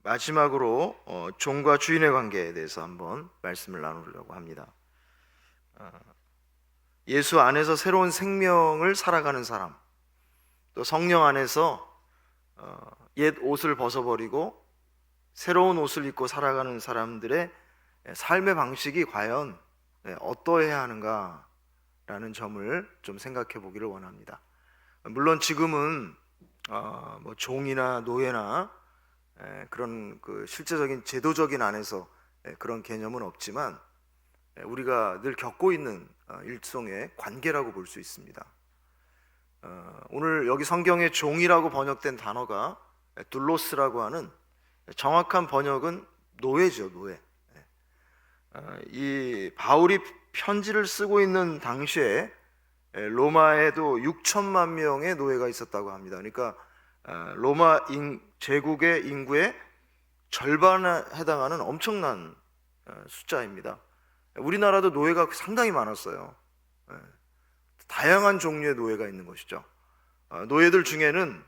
마지막으로 종과 주인의 관계에 대해서 한번 말씀을 나누려고 합니다. 예수 안에서 새로운 생명을 살아가는 사람, 또 성령 안에서 옛 옷을 벗어버리고 새로운 옷을 입고 살아가는 사람들의 삶의 방식이 과연 어떠해야 하는가라는 점을 좀 생각해 보기를 원합니다. 물론 지금은 뭐 종이나 노예나 그런 그 실제적인 제도적인 안에서 그런 개념은 없지만 우리가 늘 겪고 있는 일종의 관계라고 볼 수 있습니다. 오늘 여기 성경에 종이라고 번역된 단어가 둘로스라고 하는, 정확한 번역은 노예죠, 노예. 이 바울이 편지를 쓰고 있는 당시에 로마에도 6천만 명의 노예가 있었다고 합니다. 그러니까 로마 제국의 인구의 절반에 해당하는 엄청난 숫자입니다. 우리나라도 노예가 상당히 많았어요. 다양한 종류의 노예가 있는 것이죠. 노예들 중에는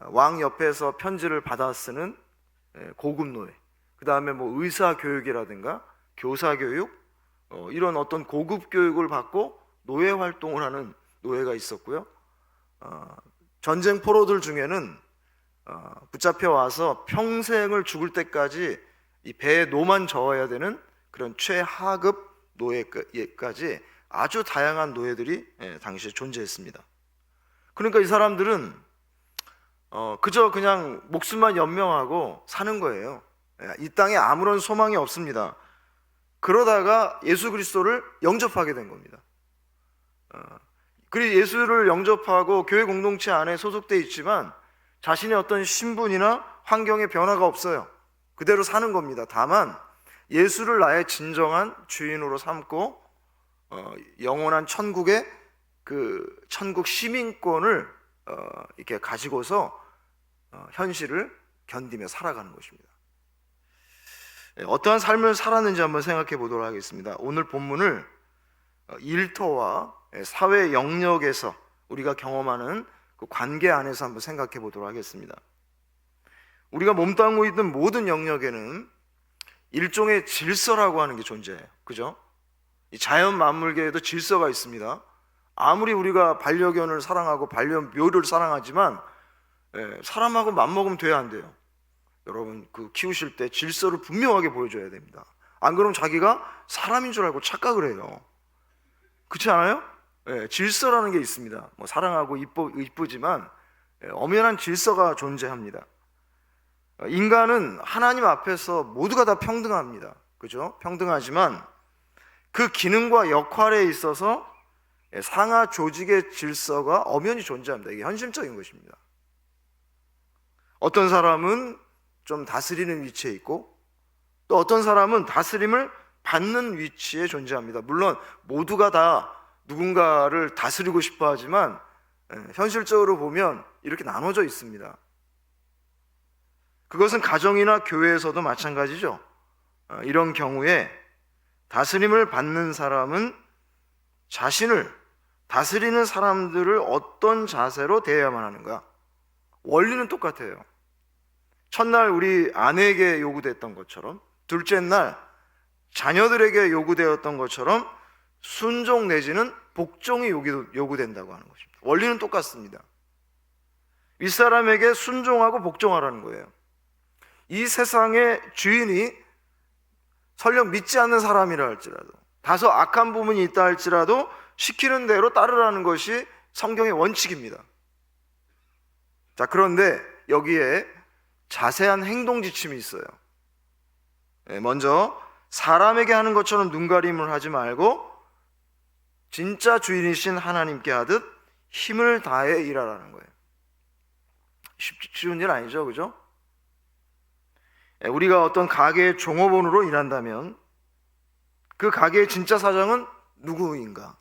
왕 옆에서 편지를 받아 쓰는 고급 노예, 그 다음에 뭐 의사 교육이라든가 교사 교육, 이런 어떤 고급 교육을 받고 노예 활동을 하는 노예가 있었고요. 전쟁 포로들 중에는 붙잡혀 와서 평생을 죽을 때까지 이 배에 노만 저어야 되는 그런 최하급 노예까지 아주 다양한 노예들이 당시에 존재했습니다. 그러니까 이 사람들은 그저 그냥 목숨만 연명하고 사는 거예요. 이 땅에 아무런 소망이 없습니다. 그러다가 예수 그리스도를 영접하게 된 겁니다. 그리고 예수를 영접하고 교회 공동체 안에 소속되어 있지만 자신의 어떤 신분이나 환경의 변화가 없어요. 그대로 사는 겁니다. 다만 예수를 나의 진정한 주인으로 삼고 영원한 천국의 그 천국 시민권을 이렇게 가지고서 현실을 견디며 살아가는 것입니다. 어떠한 삶을 살았는지 한번 생각해 보도록 하겠습니다. 오늘 본문을 일터와 사회 영역에서 우리가 경험하는 그 관계 안에서 한번 생각해 보도록 하겠습니다. 우리가 몸담고 있는 모든 영역에는 일종의 질서라고 하는 게 존재해요. 그죠? 이 자연 만물계에도 질서가 있습니다. 아무리 우리가 반려견을 사랑하고 반려묘를 사랑하지만 사람하고 맞먹으면 돼야 안 돼요. 여러분, 그 키우실 때 질서를 분명하게 보여줘야 됩니다. 안 그러면 자기가 사람인 줄 알고 착각을 해요. 그렇지 않아요? 질서라는 게 있습니다. 뭐 사랑하고 이쁘지만 엄연한 질서가 존재합니다. 인간은 하나님 앞에서 모두가 다 평등합니다. 그죠? 평등하지만 그 기능과 역할에 있어서 상하 조직의 질서가 엄연히 존재합니다. 이게 현실적인 것입니다. 어떤 사람은 좀 다스리는 위치에 있고 또 어떤 사람은 다스림을 받는 위치에 존재합니다. 물론 모두가 다 누군가를 다스리고 싶어 하지만 현실적으로 보면 이렇게 나눠져 있습니다. 그것은 가정이나 교회에서도 마찬가지죠. 이런 경우에 다스림을 받는 사람은 자신을 다스리는 사람들을 어떤 자세로 대해야만 하는가? 원리는 똑같아요. 첫날 우리 아내에게 요구됐던 것처럼, 둘째 날 자녀들에게 요구되었던 것처럼 순종 내지는 복종이 요구된다고 하는 것입니다. 원리는 똑같습니다. 윗사람에게 순종하고 복종하라는 거예요. 이 세상의 주인이 설령 믿지 않는 사람이라 할지라도, 다소 악한 부분이 있다 할지라도 시키는 대로 따르라는 것이 성경의 원칙입니다. 자, 그런데 여기에 자세한 행동 지침이 있어요. 먼저 사람에게 하는 것처럼 눈가림을 하지 말고 진짜 주인이신 하나님께 하듯 힘을 다해 일하라는 거예요. 쉬운 일 아니죠, 그죠? 우리가 어떤 가게의 종업원으로 일한다면 그 가게의 진짜 사장은 누구인가?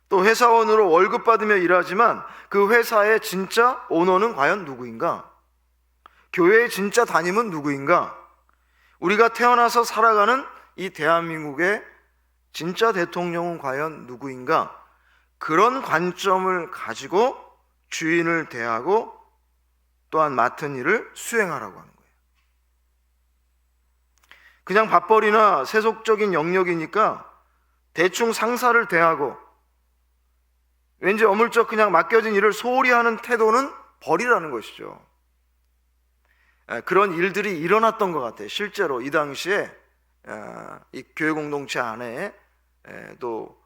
또 회사원으로 월급 받으며 일하지만 그 회사의 진짜 오너는 과연 누구인가? 교회의 진짜 담임은 누구인가? 우리가 태어나서 살아가는 이 대한민국의 진짜 대통령은 과연 누구인가? 그런 관점을 가지고 주인을 대하고 또한 맡은 일을 수행하라고 하는 거예요. 그냥 밥벌이나 세속적인 영역이니까 대충 상사를 대하고 왠지 어물쩍 그냥 맡겨진 일을 소홀히 하는 태도는 버리라는 것이죠. 그런 일들이 일어났던 것 같아요. 실제로 이 당시에 이 교회 공동체 안에 또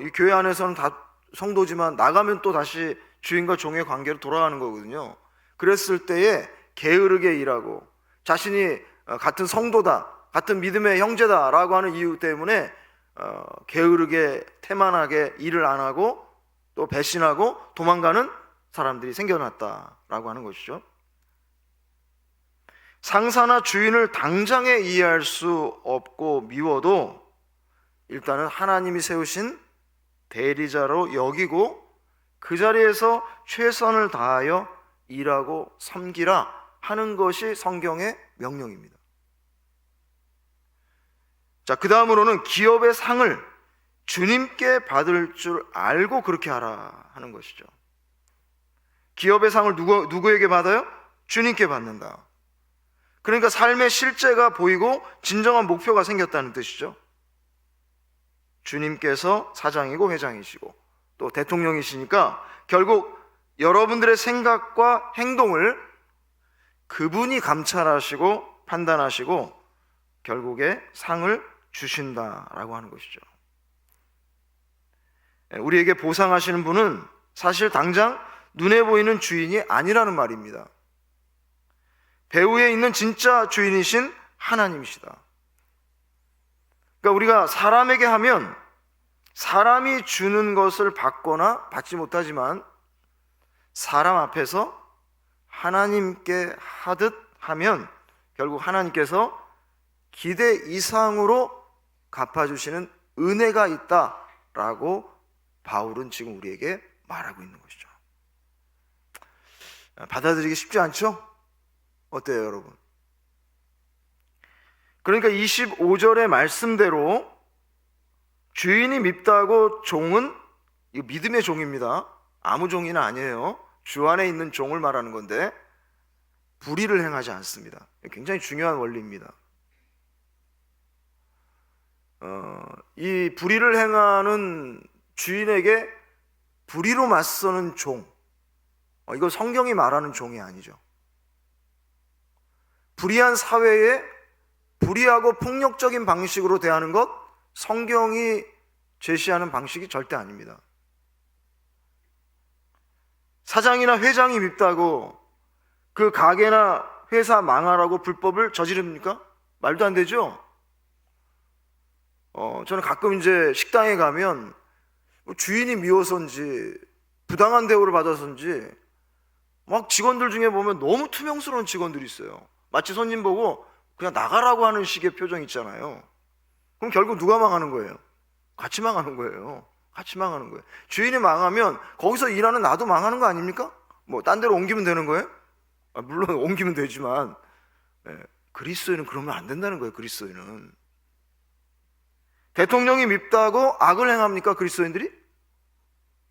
이 교회 안에서는 다 성도지만 나가면 또 다시 주인과 종의 관계로 돌아가는 거거든요. 그랬을 때에 게으르게 일하고 자신이 같은 성도다, 같은 믿음의 형제다라고 하는 이유 때문에 게으르게 태만하게 일을 안 하고 또 배신하고 도망가는 사람들이 생겨났다라고 하는 것이죠. 상사나 주인을 당장에 이해할 수 없고 미워도 일단은 하나님이 세우신 대리자로 여기고 그 자리에서 최선을 다하여 일하고 섬기라 하는 것이 성경의 명령입니다. 자, 그 다음으로는 기업의 상을 주님께 받을 줄 알고 그렇게 하라 하는 것이죠. 기업의 상을 누구에게 받아요? 주님께 받는다. 그러니까 삶의 실제가 보이고 진정한 목표가 생겼다는 뜻이죠. 주님께서 사장이고 회장이시고 또 대통령이시니까 결국 여러분들의 생각과 행동을 그분이 감찰하시고 판단하시고 결국에 상을 주신다라고 하는 것이죠. 우리에게 보상하시는 분은 사실 당장 눈에 보이는 주인이 아니라는 말입니다. 배후에 있는 진짜 주인이신 하나님이시다. 그러니까 우리가 사람에게 하면 사람이 주는 것을 받거나 받지 못하지만 사람 앞에서 하나님께 하듯 하면 결국 하나님께서 기대 이상으로 갚아주시는 은혜가 있다라고 바울은 지금 우리에게 말하고 있는 것이죠. 받아들이기 쉽지 않죠? 어때요, 여러분? 그러니까 25절의 말씀대로 주인이 밉다고 종은, 이거 믿음의 종입니다. 아무 종이는 아니에요. 주 안에 있는 종을 말하는 건데 불의를 행하지 않습니다. 굉장히 중요한 원리입니다. 이 불의를 행하는 주인에게 불의로 맞서는 종, 이거 성경이 말하는 종이 아니죠. 불의한 사회에 불의하고 폭력적인 방식으로 대하는 것, 성경이 제시하는 방식이 절대 아닙니다. 사장이나 회장이 밉다고 그 가게나 회사 망하라고 불법을 저지릅니까? 말도 안 되죠? 저는 가끔 이제 식당에 가면 주인이 미워서인지 부당한 대우를 받아서인지 막 직원들 중에 보면 너무 투명스러운 직원들이 있어요. 마치 손님 보고 그냥 나가라고 하는 식의 표정 있잖아요. 그럼 결국 누가 망하는 거예요? 같이 망하는 거예요. 같이 망하는 거예요. 주인이 망하면 거기서 일하는 나도 망하는 거 아닙니까? 뭐 딴 데로 옮기면 되는 거예요? 물론 옮기면 되지만 그리스도인은 그러면 안 된다는 거예요. 그리스도인은 대통령이 밉다고 악을 행합니까? 그리스도인들이?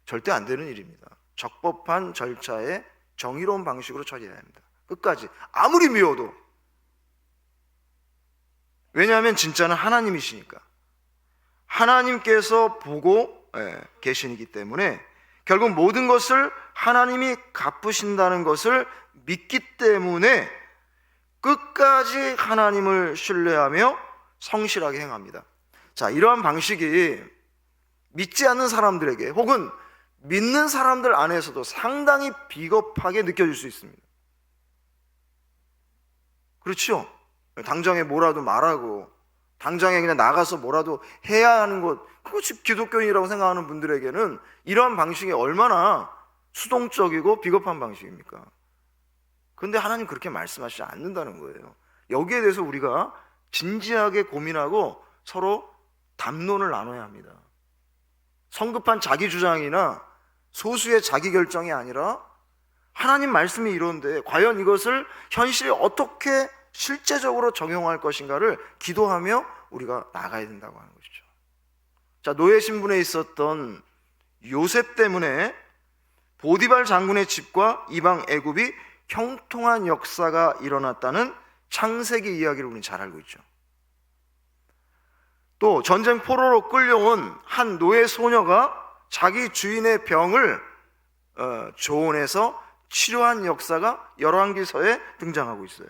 절대 안 되는 일입니다. 적법한 절차에 정의로운 방식으로 처리해야 합니다. 끝까지 아무리 미워도. 왜냐하면 진짜는 하나님이시니까. 하나님께서 보고 계시기 때문에 결국 모든 것을 하나님이 갚으신다는 것을 믿기 때문에 끝까지 하나님을 신뢰하며 성실하게 행합니다. 자, 이러한 방식이 믿지 않는 사람들에게 혹은 믿는 사람들 안에서도 상당히 비겁하게 느껴질 수 있습니다. 그렇죠? 당장에 뭐라도 말하고 당장에 그냥 나가서 뭐라도 해야 하는 것, 그것이 기독교인이라고 생각하는 분들에게는 이러한 방식이 얼마나 수동적이고 비겁한 방식입니까? 그런데 하나님 그렇게 말씀하시지 않는다는 거예요. 여기에 대해서 우리가 진지하게 고민하고 서로 담론을 나눠야 합니다. 성급한 자기 주장이나 소수의 자기 결정이 아니라 하나님 말씀이 이런데 과연 이것을 현실에 어떻게 실제적으로 적용할 것인가를 기도하며 우리가 나가야 된다고 하는 것이죠. 자, 노예 신분에 있었던 요셉 때문에 보디발 장군의 집과 이방 애굽이 형통한 역사가 일어났다는 창세기 이야기를 우리는 잘 알고 있죠. 또 전쟁 포로로 끌려온 한 노예 소녀가 자기 주인의 병을 조언해서 치료한 역사가 열왕기서에 등장하고 있어요.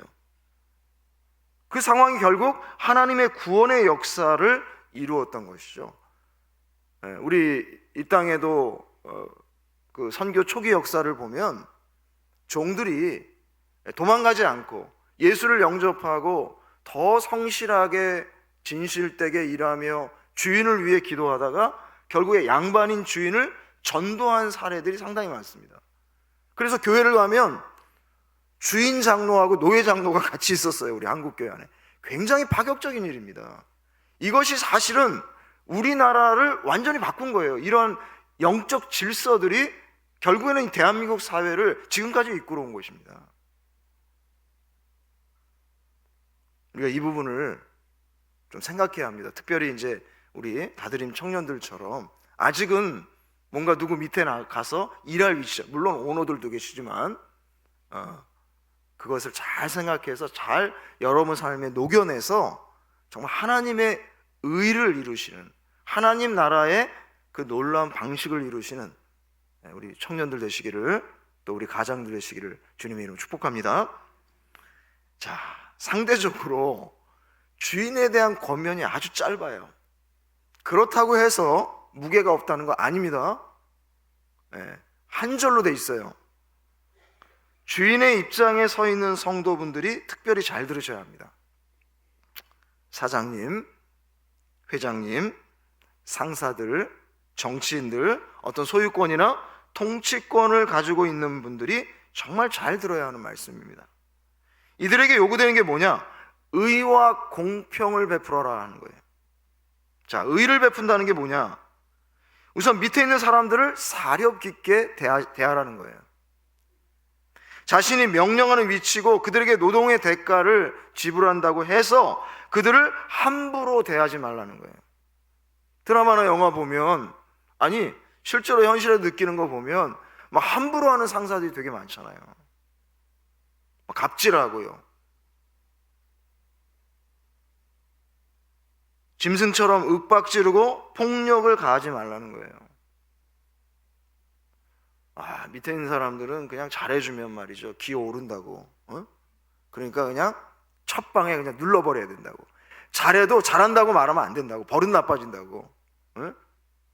그 상황이 결국 하나님의 구원의 역사를 이루었던 것이죠. 우리 이 땅에도 그 선교 초기 역사를 보면 종들이 도망가지 않고 예수를 영접하고 더 성실하게 진실되게 일하며 주인을 위해 기도하다가 결국에 양반인 주인을 전도한 사례들이 상당히 많습니다. 그래서 교회를 가면 주인 장로하고 노예 장로가 같이 있었어요. 우리 한국교회 안에. 굉장히 파격적인 일입니다. 이것이 사실은 우리나라를 완전히 바꾼 거예요. 이런 영적 질서들이 결국에는 대한민국 사회를 지금까지 이끌어온 것입니다. 우리가 이 부분을 좀 생각해야 합니다. 특별히 이제 우리 다드림 청년들처럼 아직은 뭔가 누구 밑에 나가서 일할 위치, 물론 오너들도 계시지만 그것을 잘 생각해서 잘 여러분 삶에 녹여내서 정말 하나님의 의를 이루시는, 하나님 나라의 그 놀라운 방식을 이루시는 우리 청년들 되시기를, 또 우리 가장들 되시기를 주님의 이름으로 축복합니다. 자, 상대적으로 주인에 대한 권면이 아주 짧아요. 그렇다고 해서 무게가 없다는 거 아닙니다. 한 절로 돼 있어요. 주인의 입장에 서 있는 성도분들이 특별히 잘 들으셔야 합니다. 사장님, 회장님, 상사들, 정치인들, 어떤 소유권이나 통치권을 가지고 있는 분들이 정말 잘 들어야 하는 말씀입니다. 이들에게 요구되는 게 뭐냐? 의와 공평을 베풀어라 하는 거예요. 자, 의를 베푼다는 게 뭐냐? 우선 밑에 있는 사람들을 사렵 깊게 대하라는 거예요. 자신이 명령하는 위치고 그들에게 노동의 대가를 지불한다고 해서 그들을 함부로 대하지 말라는 거예요. 드라마나 영화 보면, 아니 실제로 현실에서 느끼는 거 보면 막 함부로 하는 상사들이 되게 많잖아요. 막 갑질하고요. 짐승처럼 윽박지르고 폭력을 가하지 말라는 거예요. 밑에 있는 사람들은 그냥 잘해주면 말이죠, 기어오른다고. 그러니까 그냥 첫 방에 그냥 눌러버려야 된다고. 잘해도 잘한다고 말하면 안 된다고. 버릇 나빠진다고.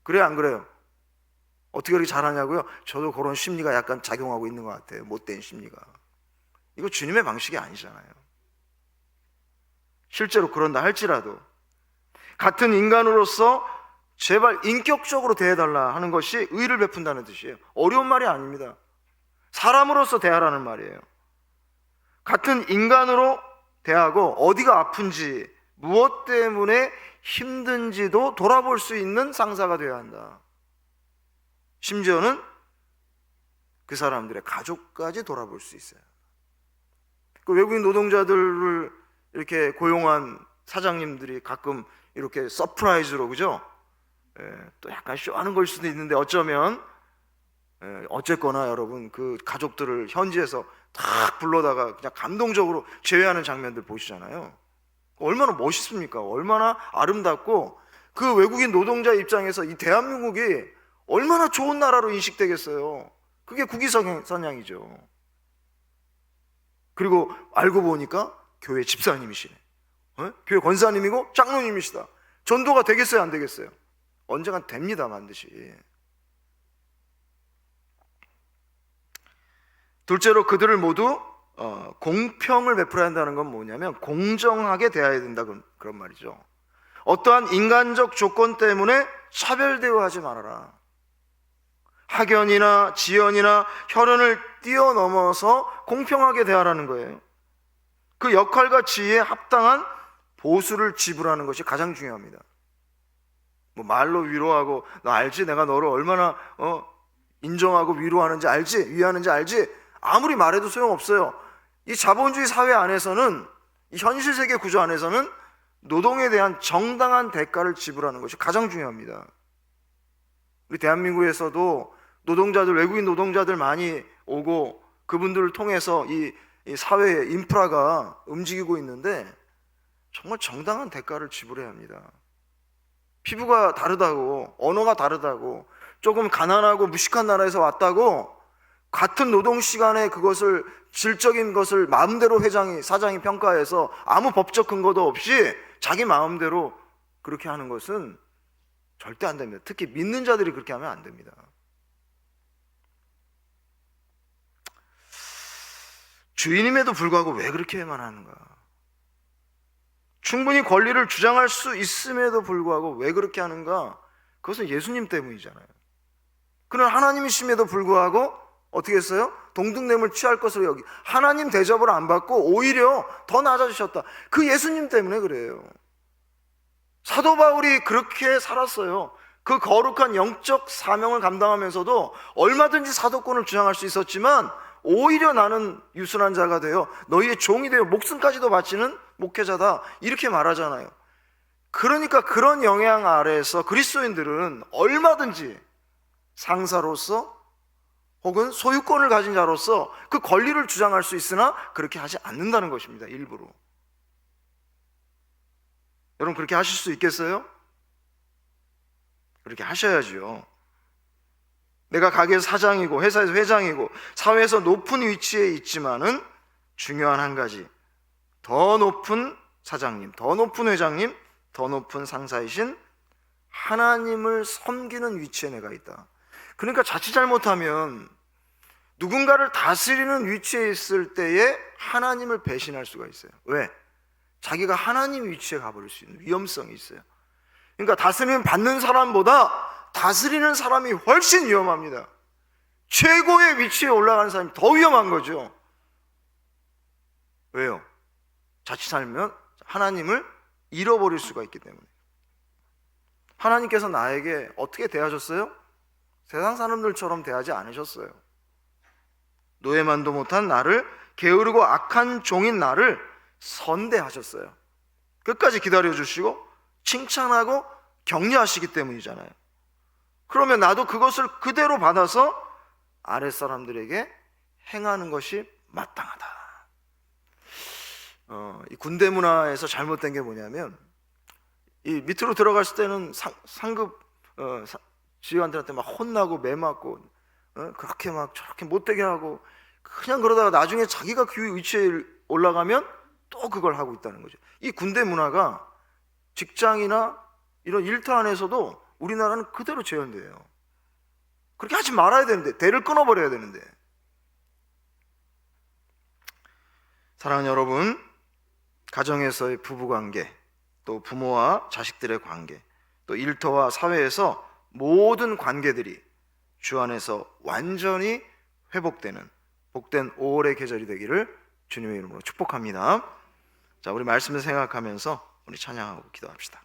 그래요, 안 그래요? 어떻게 그렇게 잘하냐고요? 저도 그런 심리가 약간 작용하고 있는 것 같아요. 못된 심리가. 이거 주님의 방식이 아니잖아요. 실제로 그런다 할지라도 같은 인간으로서 제발 인격적으로 대해달라 하는 것이 의를 베푼다는 뜻이에요. 어려운 말이 아닙니다. 사람으로서 대하라는 말이에요. 같은 인간으로 대하고 어디가 아픈지, 무엇 때문에 힘든지도 돌아볼 수 있는 상사가 되어야 한다. 심지어는 그 사람들의 가족까지 돌아볼 수 있어요. 그 외국인 노동자들을 이렇게 고용한 사장님들이 가끔 이렇게 서프라이즈로, 그죠? 또 약간 쇼하는 걸 수도 있는데 어쩌면 어쨌거나 여러분 그 가족들을 현지에서 탁 불러다가 그냥 감동적으로 제외하는 장면들 보시잖아요. 얼마나 멋있습니까? 얼마나 아름답고, 그 외국인 노동자 입장에서 이 대한민국이 얼마나 좋은 나라로 인식되겠어요. 그게 국위선양이죠. 그리고 알고 보니까 교회 집사님이시네. 교회 권사님이고 장로님이시다. 전도가 되겠어요, 안 되겠어요? 언젠간 됩니다, 반드시. 둘째로 그들을 모두 공평을 베풀어야 한다는 건 뭐냐면 공정하게 대해야 된다, 그런 말이죠. 어떠한 인간적 조건 때문에 차별 대우하지 말아라. 학연이나 지연이나 혈연을 뛰어넘어서 공평하게 대하라는 거예요. 그 역할과 지위에 합당한 보수를 지불하는 것이 가장 중요합니다. 뭐 말로 위로하고, 너 알지? 내가 너를 얼마나 인정하고 위로하는지 알지? 위하는지 알지? 아무리 말해도 소용없어요. 이 자본주의 사회 안에서는, 이 현실 세계 구조 안에서는 노동에 대한 정당한 대가를 지불하는 것이 가장 중요합니다. 우리 대한민국에서도 노동자들, 외국인 노동자들 많이 오고 그분들을 통해서 이 사회의 인프라가 움직이고 있는데 정말 정당한 대가를 지불해야 합니다. 피부가 다르다고, 언어가 다르다고, 조금 가난하고 무식한 나라에서 왔다고 같은 노동 시간에 그것을 질적인 것을 마음대로 사장이 평가해서 아무 법적 근거도 없이 자기 마음대로 그렇게 하는 것은 절대 안 됩니다. 특히 믿는 자들이 그렇게 하면 안 됩니다. 주인임에도 불구하고 왜 그렇게만 하는가? 충분히 권리를 주장할 수 있음에도 불구하고 왜 그렇게 하는가? 그것은 예수님 때문이잖아요. 그는 하나님이심에도 불구하고 어떻게 했어요? 동등됨을 취할 것으로 여기 하나님 대접을 안 받고 오히려 더 낮아지셨다. 그 예수님 때문에 그래요. 사도 바울이 그렇게 살았어요. 그 거룩한 영적 사명을 감당하면서도 얼마든지 사도권을 주장할 수 있었지만 오히려 나는 유순한 자가 되어 너희의 종이 되어 목숨까지도 바치는 목회자다, 이렇게 말하잖아요. 그러니까 그런 영향 아래에서 그리스도인들은 얼마든지 상사로서 혹은 소유권을 가진 자로서 그 권리를 주장할 수 있으나 그렇게 하지 않는다는 것입니다. 일부러. 여러분, 그렇게 하실 수 있겠어요? 그렇게 하셔야지요. 내가 가게에서 사장이고 회사에서 회장이고 사회에서 높은 위치에 있지만은 중요한 한 가지, 더 높은 사장님, 더 높은 회장님, 더 높은 상사이신 하나님을 섬기는 위치에 내가 있다. 그러니까 자칫 잘못하면 누군가를 다스리는 위치에 있을 때에 하나님을 배신할 수가 있어요. 왜? 자기가 하나님 위치에 가버릴 수 있는 위험성이 있어요. 그러니까 다스림을 받는 사람보다 다스리는 사람이 훨씬 위험합니다. 최고의 위치에 올라가는 사람이 더 위험한 거죠. 왜요? 자칫 살면 하나님을 잃어버릴 수가 있기 때문에. 하나님께서 나에게 어떻게 대하셨어요? 세상 사람들처럼 대하지 않으셨어요. 노예만도 못한 나를, 게으르고 악한 종인 나를 선대하셨어요. 끝까지 기다려주시고 칭찬하고 격려하시기 때문이잖아요. 그러면 나도 그것을 그대로 받아서 아랫사람들에게 행하는 것이 마땅하다. 이 군대 문화에서 잘못된 게 뭐냐면, 이 밑으로 들어갔을 때는 상급 지휘관들한테 막 혼나고 매맞고 그렇게 막 저렇게 못되게 하고, 그냥 그러다가 나중에 자기가 그 위치에 올라가면 또 그걸 하고 있다는 거죠. 이 군대 문화가 직장이나 이런 일터 안에서도 우리나라는 그대로 재현돼요. 그렇게 하지 말아야 되는데, 대를 끊어버려야 되는데. 사랑하는 여러분, 가정에서의 부부관계, 또 부모와 자식들의 관계, 또 일터와 사회에서 모든 관계들이 주 안에서 완전히 회복되는 복된 5월의 계절이 되기를 주님의 이름으로 축복합니다. 자, 우리 말씀을 생각하면서 우리 찬양하고 기도합시다.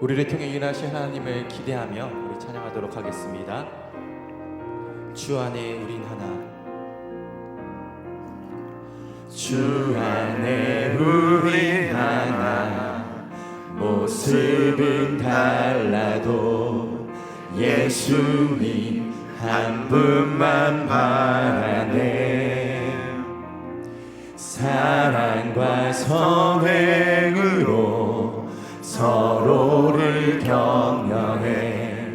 우리를 통해 일하신 하나님을 기대하며 우리 찬양하도록 하겠습니다. 주 안에 우린 하나. 주 안에 우린 하나. 모습은 달라도 예수님 한 분만 바라네. 사랑과 선행으로 서로를 격려해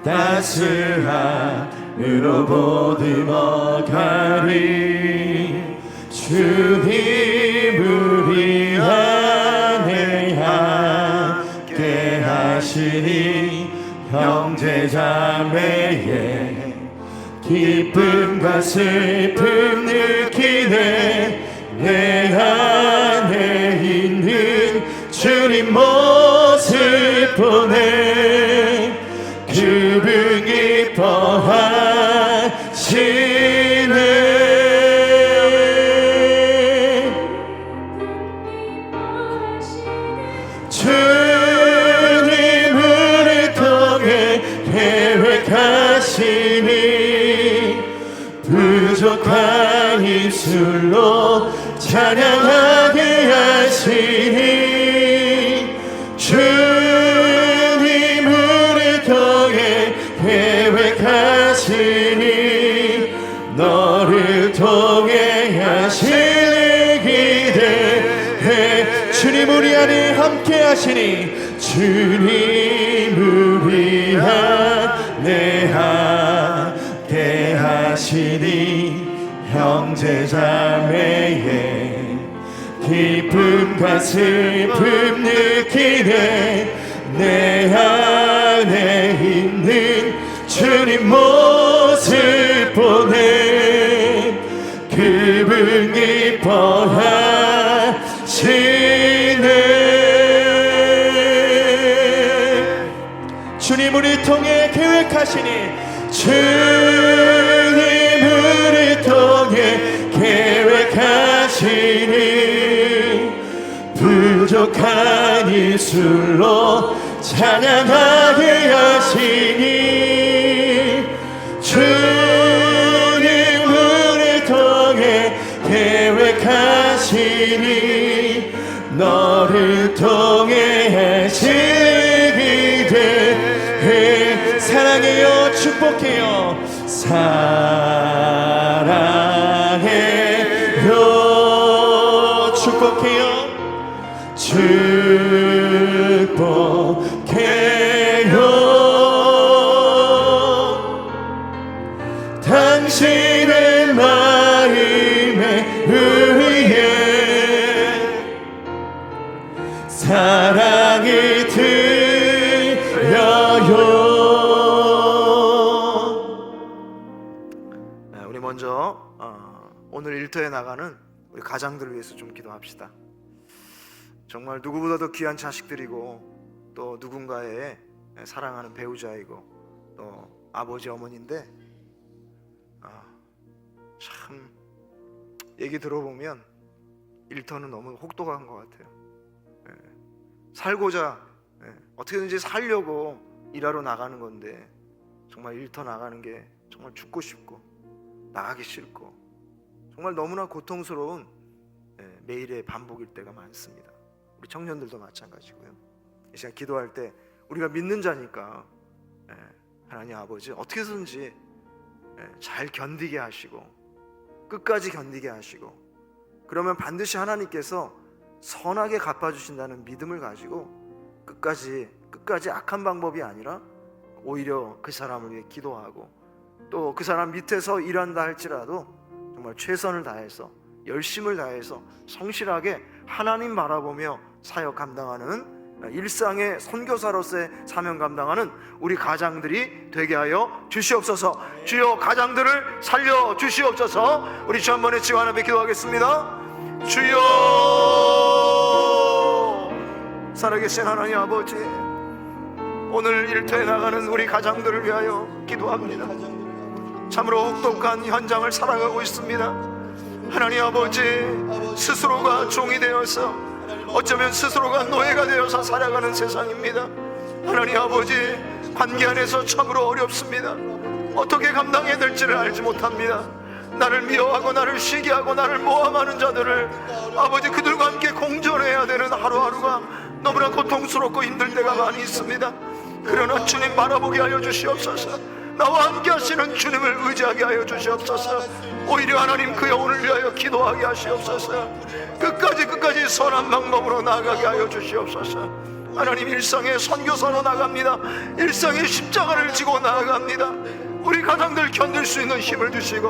따스함으로 보듬어가리. 주님 우리 안에 함께 하시니 형제자매의 기쁨과 슬픔 느끼네. 내 안에 있는 주님 모습 보내. 그분 기뻐하시네. 주님 우리 통해 계획하시니 부족한 입술로 찬양하게 하시니. 주님 우리 통해 계획하시니 너를 계획하시니 주님을 위한 내 함께 하시니 형제 자매의 기쁨과 슬픔 느끼네 내 안에 있는 주님 모습 보네 그분 기뻐하시네 주님 우리 통해 계획하시니 주님 우리 통해 계획하시니 부족한 이술로 찬양하게 하시니 주님 우리 통해 계획하시니 너를 통해 하시기 돼 사랑해요 축복해요 사랑해요 축복해요 축복해요 당신의 마음에 의해 사랑이 들려요. 우리 먼저 오늘 일터에 나가는 우리 가장들을 위해서 좀 기도합시다. 정말 누구보다도 귀한 자식들이고 또 누군가의 사랑하는 배우자이고 또 아버지 어머니인데 참 얘기 들어보면 일터는 너무 혹독한 것 같아요. 살고자 어떻게든지 살려고 일하러 나가는 건데 정말 일터 나가는 게 정말 죽고 싶고 나가기 싫고 정말 너무나 고통스러운 매일의 반복일 때가 많습니다. 우리 청년들도 마찬가지고요. 이 시간 기도할 때 우리가 믿는 자니까 하나님 아버지 어떻게 해서든지 잘 견디게 하시고 끝까지 견디게 하시고 그러면 반드시 하나님께서 선하게 갚아주신다는 믿음을 가지고 끝까지 악한 방법이 아니라 오히려 그 사람을 위해 기도하고 또 그 사람 밑에서 일한다 할지라도 정말 최선을 다해서 열심을 다해서 성실하게 하나님 바라보며 사역 감당하는 일상의 선교사로서의 사명 감당하는 우리 가장들이 되게 하여 주시옵소서. 주여 가장들을 살려 주시옵소서. 우리 주 한 번에 지와 하나님께 기도하겠습니다. 주여 살아계신 하나님 아버지 오늘 일터에 나가는 우리 가장들을 위하여 기도합니다. 참으로 혹독한 현장을 살아가고 있습니다. 하나님 아버지 스스로가 종이 되어서 어쩌면 스스로가 노예가 되어서 살아가는 세상입니다. 하나님 아버지 관계 안에서 참으로 어렵습니다. 어떻게 감당해야 될지를 알지 못합니다. 나를 미워하고 나를 시기하고 나를 모함하는 자들을 아버지 그들과 함께 공존해야 되는 하루하루가 너무나 고통스럽고 힘들 때가 많이 있습니다. 그러나 주님 바라보게 하여 주시옵소서. 나와 함께 하시는 주님을 의지하게 하여 주시옵소서. 오히려 하나님 그 영혼을 위하여 기도하게 하시옵소서. 끝까지 선한 방법으로 나아가게 하여 주시옵소서. 하나님 일상의 선교사로 나갑니다. 일상의 십자가를 지고 나아갑니다. 우리 가장들 견딜 수 있는 힘을 주시고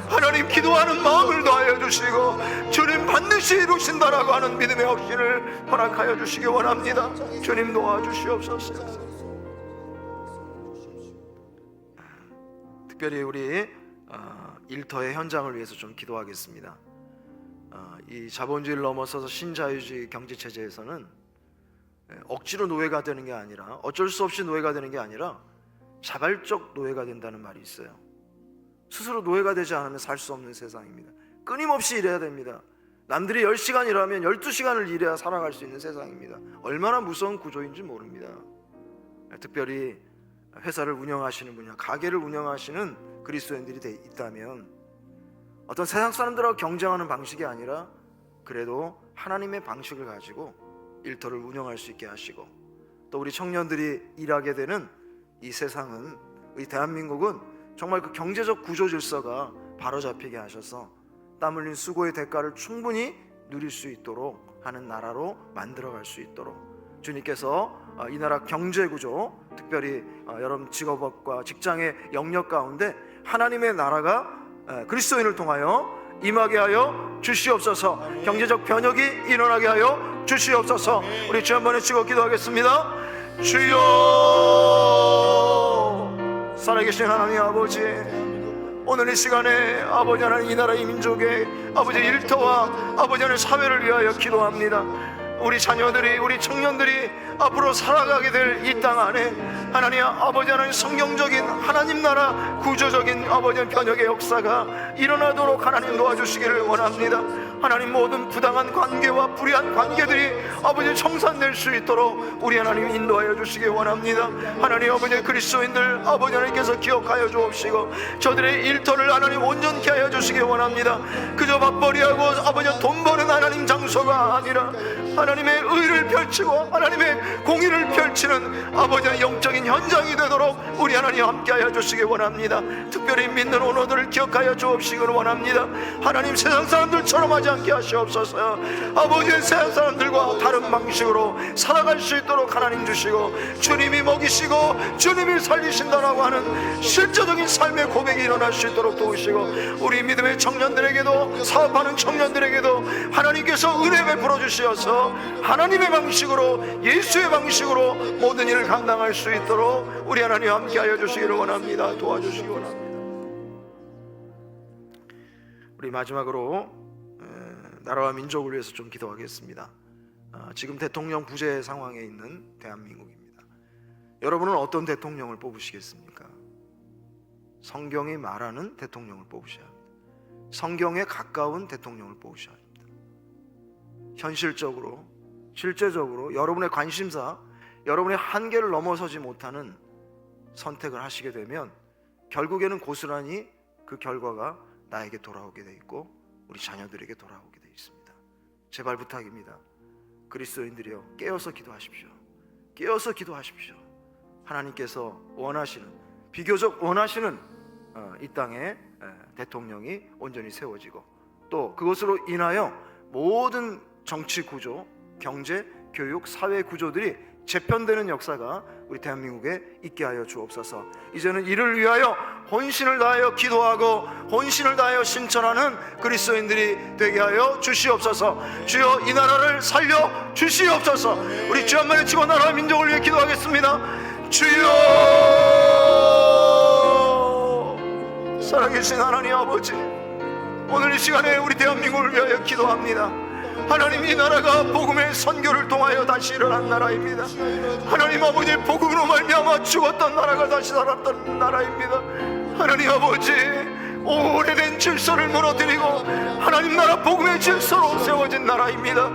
하나님 기도하는 마음을 더하여 주시고 주님 반드시 이루신다라고 하는 믿음의 확신을 허락하여 주시기 원합니다. 주님 도와주시옵소서. 특별히 우리 일터의 현장을 위해서 좀 기도하겠습니다. 이 자본주의를 넘어서서 신자유주의 경제체제에서는 억지로 노예가 되는 게 아니라 어쩔 수 없이 노예가 되는 게 아니라 자발적 노예가 된다는 말이 있어요. 스스로 노예가 되지 않으면 살 수 없는 세상입니다. 끊임없이 일해야 됩니다. 남들이 10시간 일하면 12시간을 일해야 살아갈 수 있는 세상입니다. 얼마나 무서운 구조인지 모릅니다. 특별히 회사를 운영하시는 분이나 가게를 운영하시는 그리스도인들이 있다면 어떤 세상 사람들하고 경쟁하는 방식이 아니라 그래도 하나님의 방식을 가지고 일터를 운영할 수 있게 하시고 또 우리 청년들이 일하게 되는 이 세상은 이 대한민국은 정말 그 경제적 구조 질서가 바로잡히게 하셔서 땀 흘린 수고의 대가를 충분히 누릴 수 있도록 하는 나라로 만들어갈 수 있도록 주님께서 이 나라 경제 구조, 특별히 여러분 직업과 직장의 영역 가운데 하나님의 나라가 그리스도인을 통하여 임하게 하여 주시옵소서. 경제적 변혁이 일어나게 하여 주시옵소서. 우리 주 한번 외치고 기도하겠습니다. 주여, 살아계신 하나님 아버지, 오늘 이 시간에 아버지 하나님 이 나라 이 민족의 아버지 일터와 아버지 하나님 사회를 위하여 기도합니다. 우리 자녀들이, 우리 청년들이 앞으로 살아가게 될 이 땅 안에 하나님 아버지 하나님 성경적인 하나님 나라 구조적인 아버지 변혁의 역사가 일어나도록 하나님 도와주시기를 원합니다. 하나님 모든 부당한 관계와 불의한 관계들이 아버지 청산될 수 있도록 우리 하나님 인도하여 주시기 원합니다. 하나님 아버지 그리스도인들 아버지 하나님께서 기억하여 주옵시고 저들의 일터를 하나님 온전케 하여 주시기 원합니다. 그저 밥벌이하고 아버지 돈 버는 하나님 장소가 아니라 하나님의 의를 펼치고 하나님의 공의를 펼치는 아버지의 영적인 현장이 되도록 우리 하나님 함께하여 주시기 원합니다. 특별히 믿는 오너들을 기억하여 주옵시기를 원합니다. 하나님 세상 사람들처럼 하지 않게 하시옵소서. 아버지의 세상 사람들과 다른 방식으로 살아갈 수 있도록 하나님 주시고 주님이 먹이시고 주님이 살리신다라고 하는 실제적인 삶의 고백이 일어날 수 있도록 도우시고 우리 믿음의 청년들에게도 사업하는 청년들에게도 하나님께서 은혜 베풀어 주시어서 하나님의 방식으로 예수의 방식으로 모든 일을 감당할 수 있도록 우리 하나님 함께하여 주시기를 원합니다. 도와주시기 원합니다. 우리 마지막으로 나라와 민족을 위해서 좀 기도하겠습니다. 지금 대통령 부재 상황에 있는 대한민국입니다. 여러분은 어떤 대통령을 뽑으시겠습니까? 성경이 말하는 대통령을 뽑으셔야 합니다. 성경에 가까운 대통령을 뽑으셔야 합니다. 현실적으로 실제적으로 여러분의 관심사, 여러분의 한계를 넘어서지 못하는 선택을 하시게 되면 결국에는 고스란히 그 결과가 나에게 돌아오게 돼 있고 우리 자녀들에게 돌아오게 돼 있습니다. 제발 부탁입니다. 그리스도인들이여 깨어서 기도하십시오. 깨어서 기도하십시오. 하나님께서 원하시는, 비교적 원하시는 이 땅에 대통령이 온전히 세워지고 또 그것으로 인하여 모든 정치 구조, 경제, 교육, 사회 구조들이 재편되는 역사가 우리 대한민국에 있게 하여 주옵소서. 이제는 이를 위하여 혼신을 다하여 기도하고 혼신을 다하여 신천하는 그리스도인들이 되게 하여 주시옵소서. 주여 이 나라를 살려 주시옵소서. 우리 주 한 번 외치고 나라와 민족을 위해 기도하겠습니다. 주여, 살아계신 하나님 아버지, 오늘 이 시간에 우리 대한민국을 위하여 기도합니다. 하나님 이 나라가 복음의 선교를 통하여 다시 일어난 나라입니다. 하나님 아버지 복음으로 말미암아 죽었던 나라가 다시 살았던 나라입니다. 하나님 아버지 오래된 질서를 무너뜨리고 하나님 나라 복음의 질서로 세워진 나라입니다.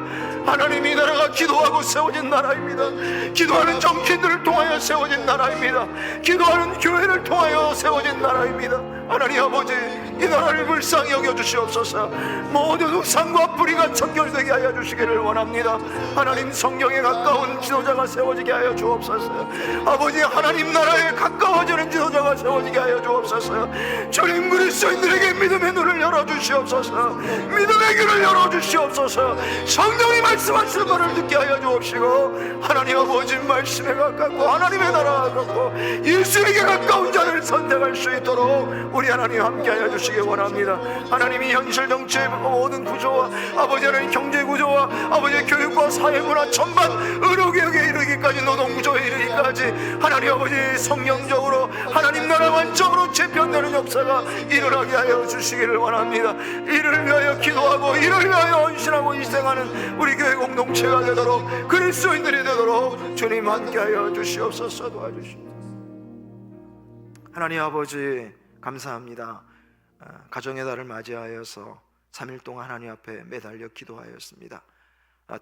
하나님 이 나라가 기도하고 세워진 나라입니다. 기도하는 정치인들을 통하여 세워진 나라입니다. 기도하는 교회를 통하여 세워진 나라입니다. 하나님 아버지 이 나라를 불쌍히 여겨주시옵소서. 모든 우상과 뿌리가 청결되게 하여 주시기를 원합니다. 하나님 성경에 가까운 지도자가 세워지게 하여 주옵소서. 아버지 하나님 나라에 가까워지는 지도자가 세워지게 하여 주옵소서. 주님 그리스도인들에게 믿음의 눈을 열어주시옵소서. 믿음의 귀를 열어주시옵소서. 성령이 말씀하시는 것을 듣게 하여 주옵시고 하나님 아버지 말씀에 가깝고 하나님의 나라가 가깝고 예수에게 가까운 자를 선택할 수 있도록 우리 하나님 함께하여 주시기 원합니다. 하나님이 현실 정치의 모든 구조와 아버지 하나님 경제 구조와 아버지의 교육과 사회문화 전반 의료개혁에 이르기까지 노동구조에 이르기까지 하나님 아버지 성령적으로 하나님 나라 완전으로 재편되는 역사가 일어나게 하여 주시기를 원합니다. 이를 위하여 기도하고 이를 위하여 헌신하고 희생하는 우리 교회 공동체가 되도록 그리스도인들이 되도록 주님 함께하여 주시옵소서. 도와주시옵소서. 하나님 아버지 감사합니다. 가정의 달을 맞이하여서 3일 동안 하나님 앞에 매달려 기도하였습니다.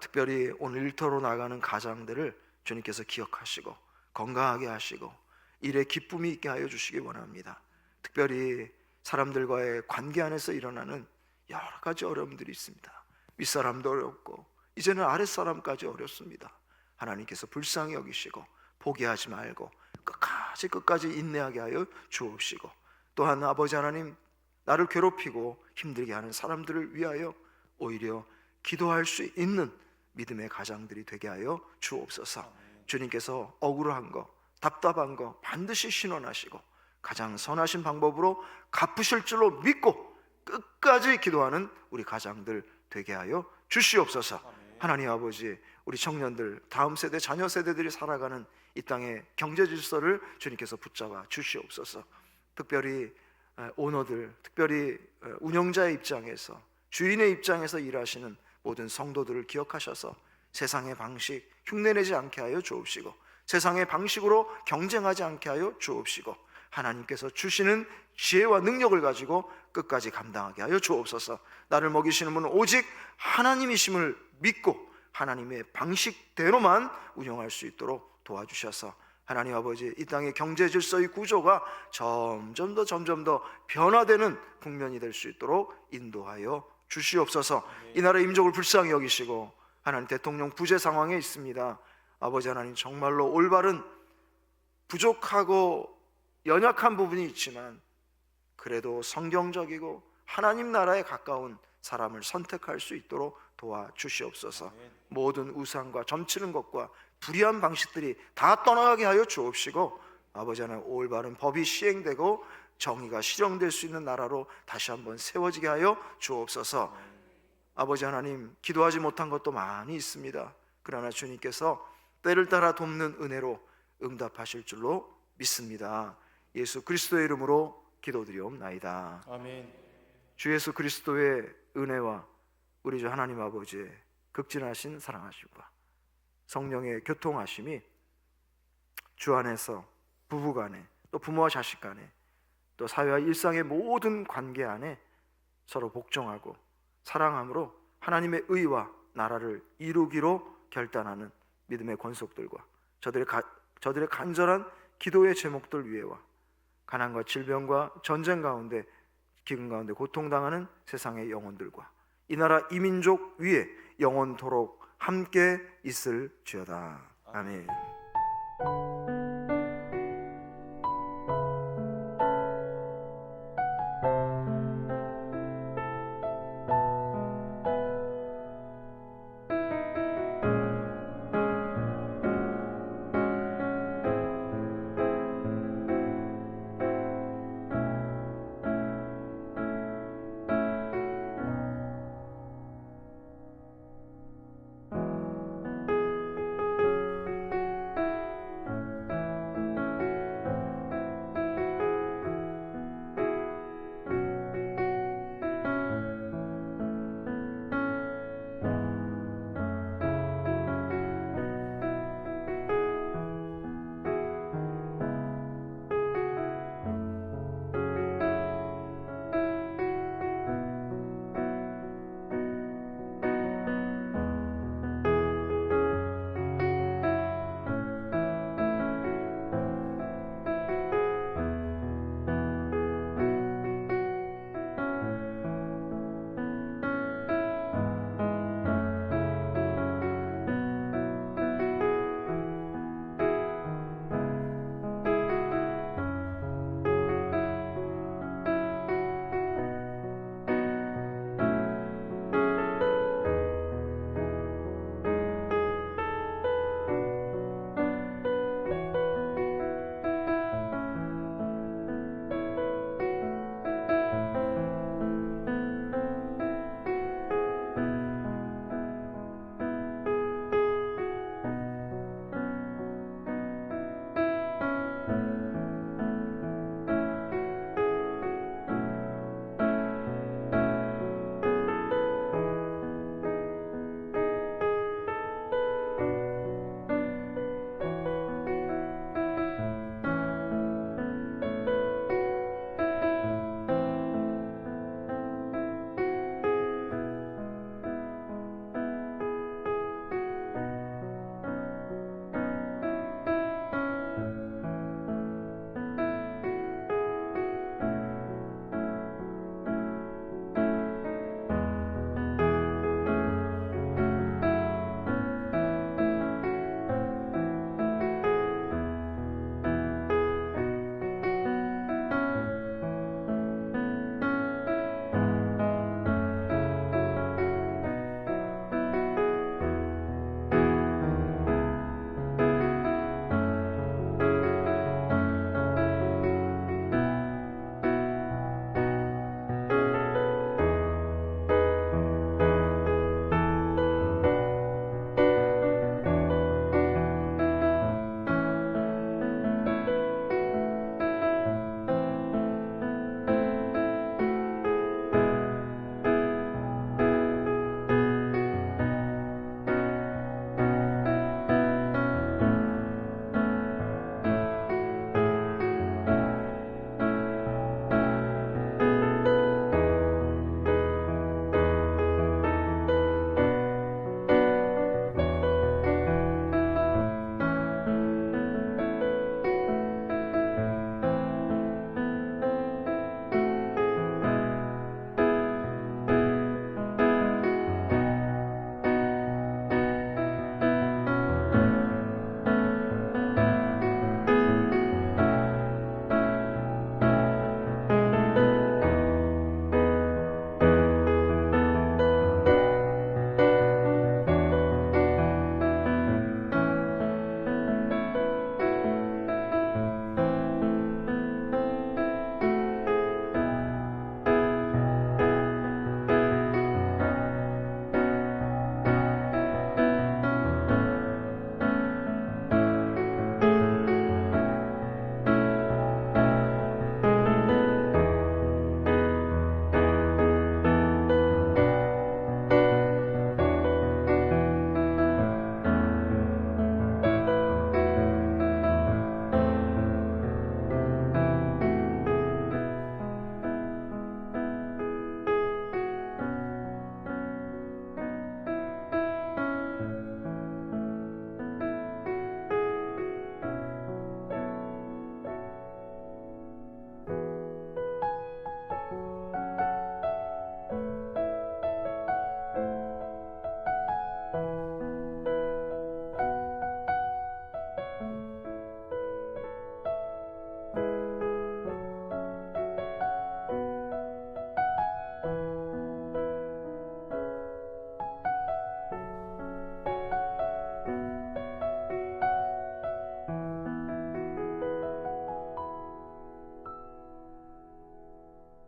특별히 오늘 일터로 나가는 가장들을 주님께서 기억하시고 건강하게 하시고 일에 기쁨이 있게 하여 주시기 원합니다. 특별히 사람들과의 관계 안에서 일어나는 여러 가지 어려움들이 있습니다. 윗사람도 어렵고 이제는 아랫사람까지 어렵습니다. 하나님께서 불쌍히 여기시고 포기하지 말고 끝까지 인내하게 하여 주옵시고 또한 아버지 하나님 나를 괴롭히고 힘들게 하는 사람들을 위하여 오히려 기도할 수 있는 믿음의 가장들이 되게 하여 주옵소서. 주님께서 억울한 거, 답답한 거 반드시 신원하시고 가장 선하신 방법으로 갚으실 줄로 믿고 끝까지 기도하는 우리 가장들 되게 하여 주시옵소서. 하나님 아버지, 우리 청년들, 다음 세대, 자녀 세대들이 살아가는 이 땅의 경제 질서를 주님께서 붙잡아 주시옵소서. 특별히 오너들, 특별히 운영자의 입장에서, 주인의 입장에서 일하시는 모든 성도들을 기억하셔서 세상의 방식 흉내내지 않게 하여 주옵시고, 세상의 방식으로 경쟁하지 않게 하여 주옵시고, 하나님께서 주시는 지혜와 능력을 가지고 끝까지 감당하게 하여 주옵소서. 나를 먹이시는 분은 오직 하나님이심을 믿고 하나님의 방식대로만 운영할 수 있도록 도와주셔서, 하나님 아버지, 이 땅의 경제 질서의 구조가 점점 더 변화되는 국면이 될 수 있도록 인도하여 주시옵소서. 이 나라의 민족을 불쌍히 여기시고, 하나님 대통령 부재 상황에 있습니다. 아버지 하나님, 정말로 올바른 부족하고 연약한 부분이 있지만 그래도 성경적이고 하나님 나라에 가까운 사람을 선택할 수 있도록 도와주시옵소서. 모든 우상과 점치는 것과 불의한 방식들이 다 떠나가게 하여 주옵시고, 아버지 하나님, 올바른 법이 시행되고 정의가 실현될 수 있는 나라로 다시 한번 세워지게 하여 주옵소서. 아버지 하나님, 기도하지 못한 것도 많이 있습니다. 그러나 주님께서 때를 따라 돕는 은혜로 응답하실 줄로 믿습니다. 예수 그리스도의 이름으로 기도드리옵나이다. 아멘. 주 예수 그리스도의 은혜와 우리 주 하나님 아버지의 극진하신 사랑하심과 성령의 교통하심이 주 안에서 부부간에, 또 부모와 자식 간에, 또 사회와 일상의 모든 관계 안에 서로 복종하고 사랑함으로 하나님의 의와 나라를 이루기로 결단하는 믿음의 권속들과 저들의 간절한 기도의 제목들 위에와 가난과 질병과 전쟁 가운데, 기근 가운데 고통당하는 세상의 영혼들과 이 나라 이민족 위에 영원토록 함께 있을지어다. 아멘.